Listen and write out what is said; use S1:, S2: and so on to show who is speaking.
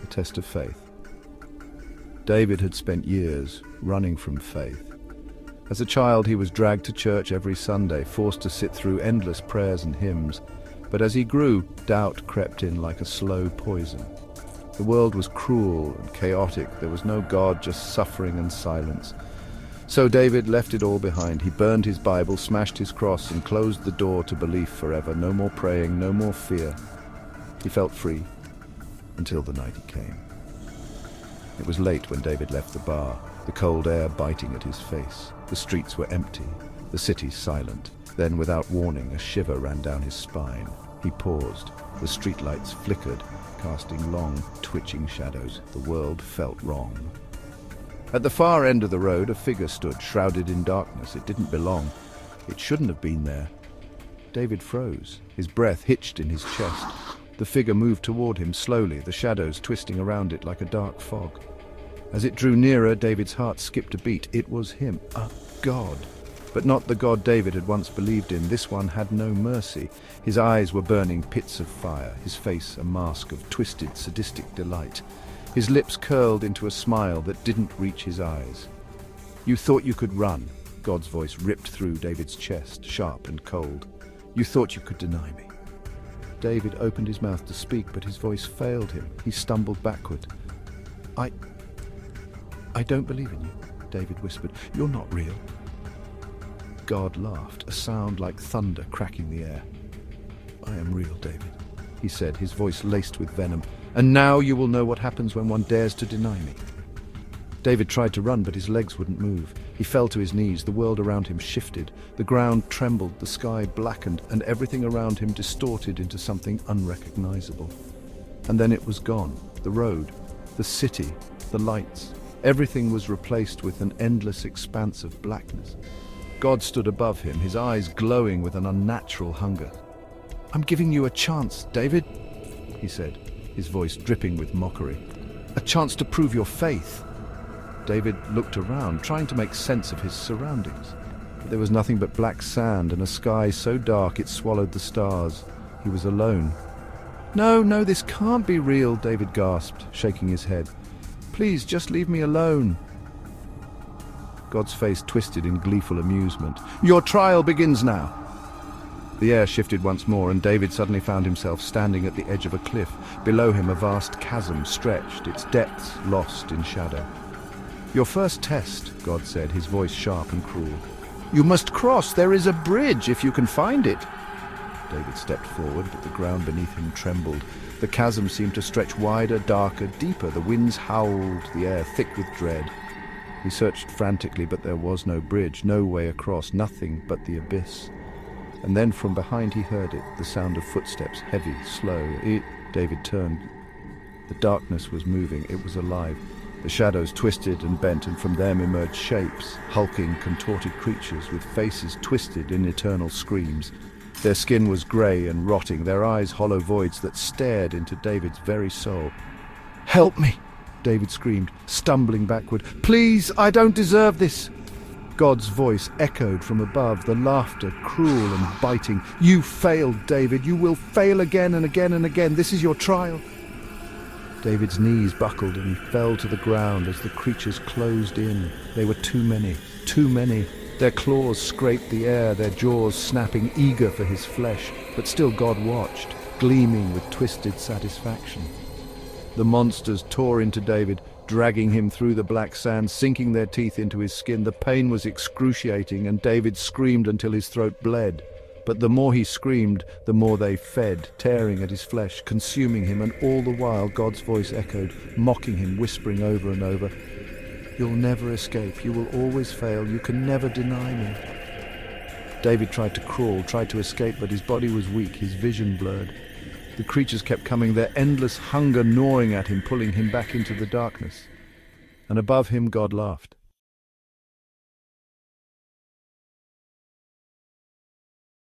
S1: test of faith. David had spent years running from faith. As a child, he was dragged to church every Sunday, forced to sit through endless prayers and hymns. But as he grew, doubt crept in like a slow poison. The world was cruel and chaotic. There was no God, just suffering and silence. So David left it all behind. He burned his Bible, smashed his cross, and closed the door to belief forever. No more praying, no more fear. He felt free until the night he came. It was late when David left the bar, the cold air biting at his face. The streets were empty, the city silent. Then, without warning, a shiver ran down his spine. He paused. The streetlights flickered, casting long, twitching shadows. The world felt wrong. At the far end of the road, a figure stood, shrouded in darkness. It didn't belong. It shouldn't have been there. David froze, his breath hitched in his chest. The figure moved toward him slowly, the shadows twisting around it like a dark fog. As it drew nearer, David's heart skipped a beat. It was him, a god. But not the God David had once believed in. This one had no mercy. His eyes were burning pits of fire, his face a mask of twisted, sadistic delight. His lips curled into a smile that didn't reach his eyes. "You thought you could run," God's voice ripped through David's chest, sharp and cold. "You thought you could deny me." David opened his mouth to speak, but his voice failed him. He stumbled backward. I don't believe in you," David whispered. "You're not real." God laughed, a sound like thunder cracking the air. "I am real, David," he said, his voice laced with venom. "And now you will know what happens when one dares to deny me." David tried to run, but his legs wouldn't move. He fell to his knees. The world around him shifted. The ground trembled, the sky blackened, and everything around him distorted into something unrecognizable. And then it was gone. The road, the city, the lights. Everything was replaced with an endless expanse of blackness. God stood above him, his eyes glowing with an unnatural hunger. "I'm giving you a chance, David," he said, his voice dripping with mockery. "A chance to prove your faith." David looked around, trying to make sense of his surroundings. But there was nothing but black sand and a sky so dark it swallowed the stars. He was alone. No, this can't be real," David gasped, shaking his head. "Please, just leave me alone." God's face twisted in gleeful amusement. "Your trial begins now." The air shifted once more, and David suddenly found himself standing at the edge of a cliff. Below him, a vast chasm stretched, its depths lost in shadow. "Your first test," God said, his voice sharp and cruel. "You must cross. There is a bridge, if you can find it." David stepped forward, but the ground beneath him trembled. The chasm seemed to stretch wider, darker, deeper. The winds howled, the air thick with dread. He searched frantically, but there was no bridge, no way across, nothing but the abyss. And then from behind he heard it, the sound of footsteps, heavy, slow. David turned. The darkness was moving, it was alive. The shadows twisted and bent, and from them emerged shapes, hulking, contorted creatures with faces twisted in eternal screams. Their skin was grey and rotting, their eyes hollow voids that stared into David's very soul. "Help me!" David screamed, stumbling backward. "Please, I don't deserve this!" God's voice echoed from above, the laughter cruel and biting. "You failed, David. You will fail again and again and again. This is your trial." David's knees buckled and he fell to the ground as the creatures closed in. They were too many, too many. Their claws scraped the air, their jaws snapping, eager for his flesh. But still God watched, gleaming with twisted satisfaction. The monsters tore into David, dragging him through the black sand, sinking their teeth into his skin. The pain was excruciating, and David screamed until his throat bled. But the more he screamed, the more they fed, tearing at his flesh, consuming him, and all the while God's voice echoed, mocking him, whispering over and over, "You'll never escape, you will always fail, you can never deny me." David tried to crawl, tried to escape, but his body was weak, his vision blurred. The creatures kept coming, their endless hunger gnawing at him, pulling him back into the darkness. And above him God laughed.